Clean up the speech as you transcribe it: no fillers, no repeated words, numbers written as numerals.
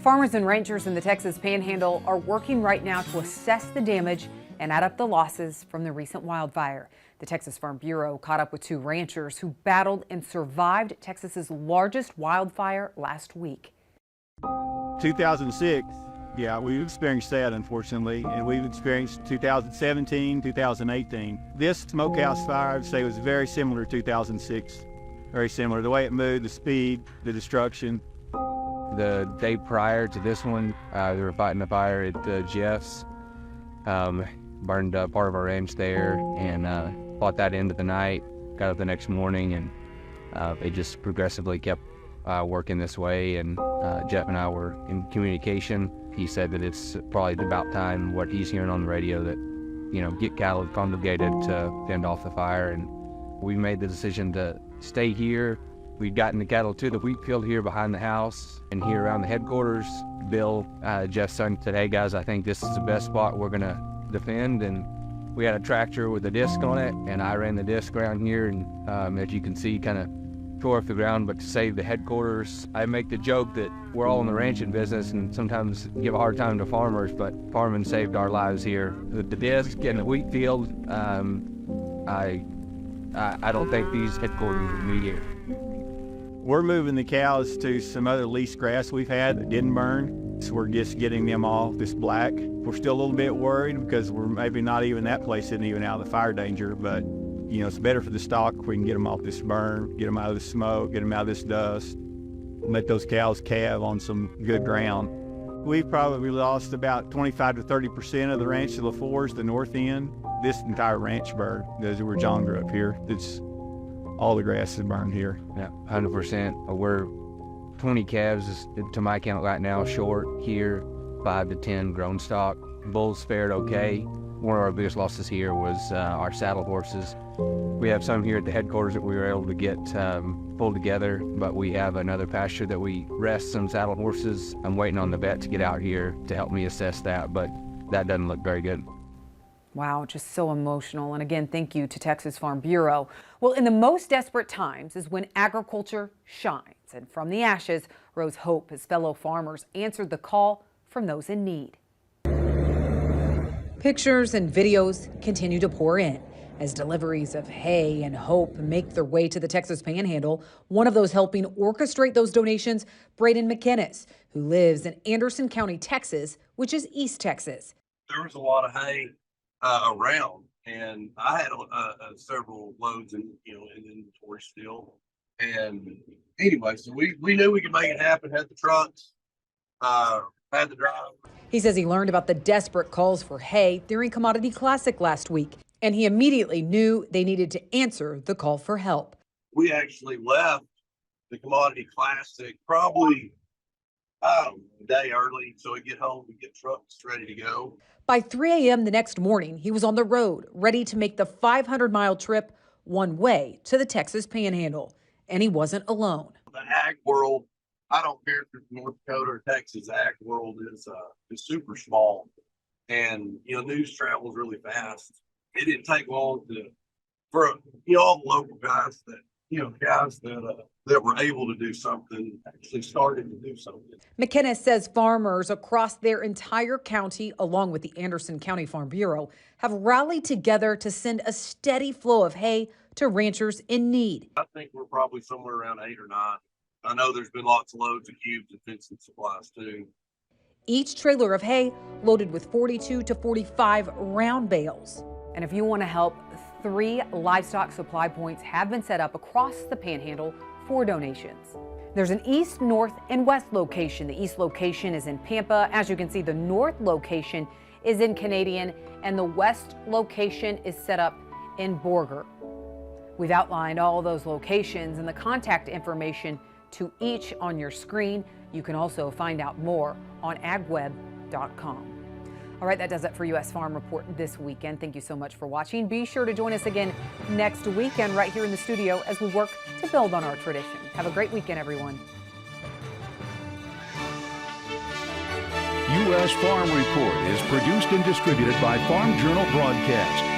Farmers and ranchers in the Texas Panhandle are working right now to assess the damage and add up the losses from the recent wildfire. The Texas Farm Bureau caught up with two ranchers who battled and survived Texas's largest wildfire last week. 2006, yeah, we've experienced that, unfortunately, and we've experienced 2017, 2018. This Smokehouse Fire, I'd say, was very similar to 2006. Very similar. The way it moved, the speed, the destruction. The day prior to this one, we were fighting a fire at Jeff's. Burned part of our ranch there, and fought that into the night. Got up the next morning, and it just progressively kept working this way. And Jeff and I were in communication. He said that it's probably about time, what he's hearing on the radio, that get cattle congregated to fend off the fire. And we made the decision to stay here. We'd gotten the cattle to the wheat field here behind the house and here around the headquarters. Bill, Jeff's son, said, "Hey guys, I think this is the best spot we're gonna defend." And we had a tractor with a disc on it, and I ran the disc around here, and as you can see, kind of tore off the ground. But to save the headquarters, I make the joke that we're all in the ranching business and sometimes give a hard time to farmers, but farming saved our lives here. With the disc and the wheat field, I don't think these headquarters would be here. We're moving the cows to some other leased grass we've had that didn't burn. So we're just getting them off this black. We're still a little bit worried because we're maybe not even, that place isn't even out of the fire danger, but it's better for the stock if we can get them off this burn, get them out of the smoke, get them out of this dust, and let those cows calve on some good ground. We've probably lost about 25 to 30% of the ranch to LaForest, the north end. This entire ranch burned. Those where John grew up here. All the grass is burned here. Yeah, 100%. We're 20 calves to my count right now short here, 5 to 10 grown stock. Bulls fared okay. One of our biggest losses here was our saddle horses. We have some here at the headquarters that we were able to get pulled together, but we have another pasture that we rest some saddle horses. I'm waiting on the vet to get out here to help me assess that, but that doesn't look very good. Wow, just so emotional. And again, thank you to Texas Farm Bureau. Well, in the most desperate times is when agriculture shines. And from the ashes rose hope as fellow farmers answered the call from those in need. Pictures and videos continue to pour in as deliveries of hay and hope make their way to the Texas Panhandle. One of those helping orchestrate those donations, Braden McInnes, who lives in Anderson County, Texas, which is East Texas. There was a lot of hay around, and I had several loads in inventory still. And anyway, so we knew we could make it happen. Had the trucks, had the driver. He says he learned about the desperate calls for hay during Commodity Classic last week, and he immediately knew they needed to answer the call for help. We actually left the Commodity Classic probably a day early, so we get home, we get trucks ready to go. By 3 a.m. the next morning, he was on the road, ready to make the 500-mile trip one way to the Texas Panhandle. And he wasn't alone. The ag world, I don't care if it's North Dakota or Texas, ag world is super small. And, news travels really fast. It didn't take long for all the local guys that were able to do something, actually started to do something. McInnes says farmers across their entire county, along with the Anderson County Farm Bureau, have rallied together to send a steady flow of hay to ranchers in need. I think we're probably somewhere around 8 or 9. I know there's been lots of loads of cubes and fencing supplies too. Each trailer of hay loaded with 42 to 45 round bales. And if you want to help, 3 livestock supply points have been set up across the Panhandle for donations. There's an east, north, and west location. The east location is in Pampa. As you can see, the north location is in Canadian, and the west location is set up in Borger. We've outlined all those locations and the contact information to each on your screen. You can also find out more on agweb.com. All right, that does it for U.S. Farm Report this weekend. Thank you so much for watching. Be sure to join us again next weekend right here in the studio as we work to build on our tradition. Have a great weekend, everyone. U.S. Farm Report is produced and distributed by Farm Journal Broadcast.